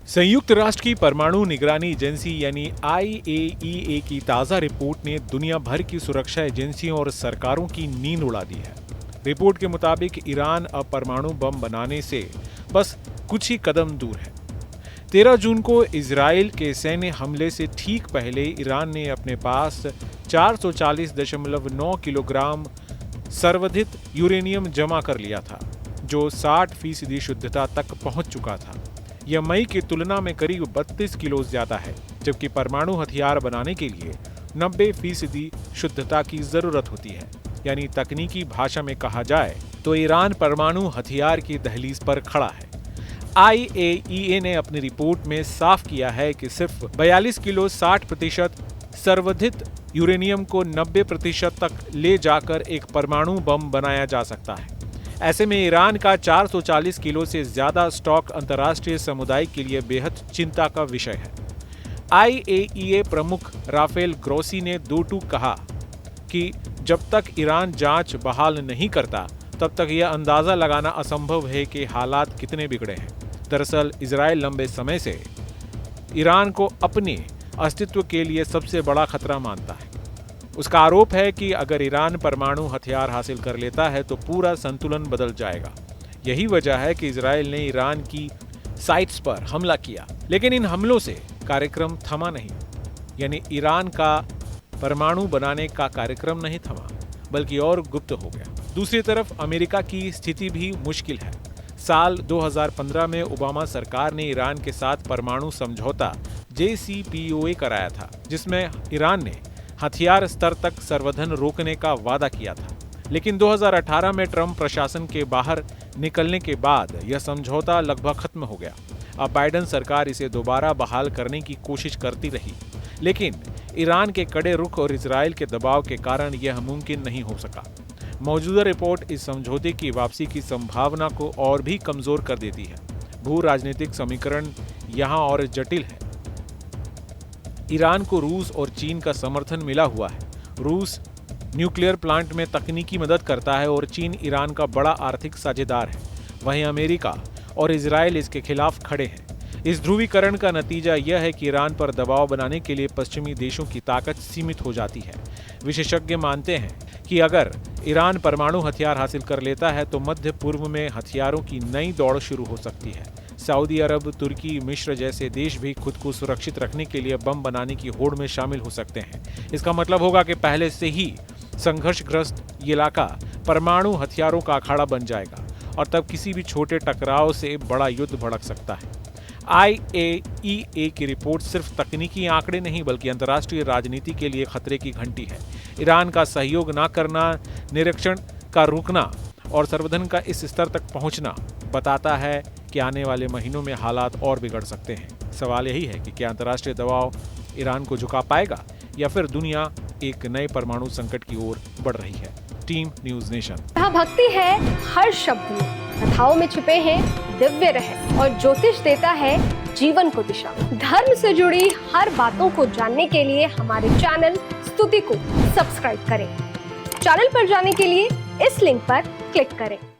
संयुक्त राष्ट्र की परमाणु निगरानी एजेंसी यानी IAEA की ताज़ा रिपोर्ट ने दुनिया भर की सुरक्षा एजेंसियों और सरकारों की नींद उड़ा दी है। रिपोर्ट के मुताबिक ईरान अब परमाणु बम बनाने से बस कुछ ही कदम दूर है। 13 जून को इजराइल के सैन्य हमले से ठीक पहले ईरान ने अपने पास 440.9 किलोग्राम संवर्धित यूरेनियम जमा कर लिया था, जो 60% शुद्धता तक पहुंच चुका था। यह मई की तुलना में करीब 32 किलो ज्यादा है, जबकि परमाणु हथियार बनाने के लिए 90% शुद्धता की जरूरत होती है। यानी तकनीकी भाषा में कहा जाए तो ईरान परमाणु हथियार की दहलीज पर खड़ा है। IAEA ने अपनी रिपोर्ट में साफ किया है कि सिर्फ 42 किलो 60% संवर्धित यूरेनियम को 90% तक ले जाकर एक परमाणु बम बनाया जा सकता है। ऐसे में ईरान का 440 किलो से ज्यादा स्टॉक अंतर्राष्ट्रीय समुदाय के लिए बेहद चिंता का विषय है। IAEA प्रमुख राफेल ग्रोसी ने दो टूक कहा कि जब तक ईरान जांच बहाल नहीं करता, तब तक यह अंदाजा लगाना असंभव है कि हालात कितने बिगड़े हैं। दरअसल इजराइल लंबे समय से ईरान को अपने अस्तित्व के लिए सबसे बड़ा खतरा मानता है। उसका आरोप है कि अगर ईरान परमाणु हथियार हासिल कर लेता है तो पूरा संतुलन बदल जाएगा। यही वजह है कि इजराइल ने ईरान की साइट्स पर हमला किया, लेकिन इन हमलों से कार्यक्रम थमा नहीं। यानी ईरान का परमाणु बनाने का कार्यक्रम नहीं थमा, बल्कि और गुप्त हो गया। दूसरी तरफ अमेरिका की स्थिति भी मुश्किल है। साल 2015 में ओबामा सरकार ने ईरान के साथ परमाणु समझौता JCPOA कराया था, जिसमें ईरान ने हथियार स्तर तक संवर्धन रोकने का वादा किया था। लेकिन 2018 में ट्रंप प्रशासन के बाहर निकलने के बाद यह समझौता लगभग खत्म हो गया। अब बाइडेन सरकार इसे दोबारा बहाल करने की कोशिश करती रही, लेकिन ईरान के कड़े रुख और इजराइल के दबाव के कारण यह मुमकिन नहीं हो सका। मौजूदा रिपोर्ट इस समझौते की वापसी की संभावना को और भी कमजोर कर देती है। भू राजनीतिक समीकरण यहाँ और जटिल है। ईरान को रूस और चीन का समर्थन मिला हुआ है। रूस न्यूक्लियर प्लांट में तकनीकी मदद करता है और चीन ईरान का बड़ा आर्थिक साझेदार है। वहीं अमेरिका और इजराइल इसके खिलाफ खड़े हैं। इस ध्रुवीकरण का नतीजा यह है कि ईरान पर दबाव बनाने के लिए पश्चिमी देशों की ताकत सीमित हो जाती है। विशेषज्ञ मानते हैं कि अगर ईरान परमाणु हथियार हासिल कर लेता है तो मध्य पूर्व में हथियारों की नई दौड़ शुरू हो सकती है। सऊदी अरब, तुर्की, मिस्र जैसे देश भी खुद को सुरक्षित रखने के लिए बम बनाने की होड़ में शामिल हो सकते हैं। इसका मतलब होगा कि पहले से ही संघर्षग्रस्त ये इलाका परमाणु हथियारों का अखाड़ा बन जाएगा और तब किसी भी छोटे टकराव से बड़ा युद्ध भड़क सकता है। IAEA की रिपोर्ट सिर्फ तकनीकी आंकड़े नहीं, बल्कि अंतर्राष्ट्रीय राजनीति के लिए खतरे की घंटी है। ईरान का सहयोग न करना, निरीक्षण का रुकना और संवर्धन का इस स्तर तक पहुंचना बताता है कि आने वाले महीनों में हालात और बिगड़ सकते हैं। सवाल यही है कि क्या अंतर्राष्ट्रीय दबाव ईरान को झुका पाएगा या फिर दुनिया एक नए परमाणु संकट की ओर बढ़ रही है। Team news nation. जहाँ भक्ति है हर शब्द में, कथाओं में छुपे हैं दिव्य रहस्य और ज्योतिष देता है जीवन को दिशा। धर्म से जुड़ी हर बातों को जानने के लिए हमारे चैनल स्तुति को सब्सक्राइब करें। चैनल पर जाने के लिए इस लिंक पर क्लिक करें।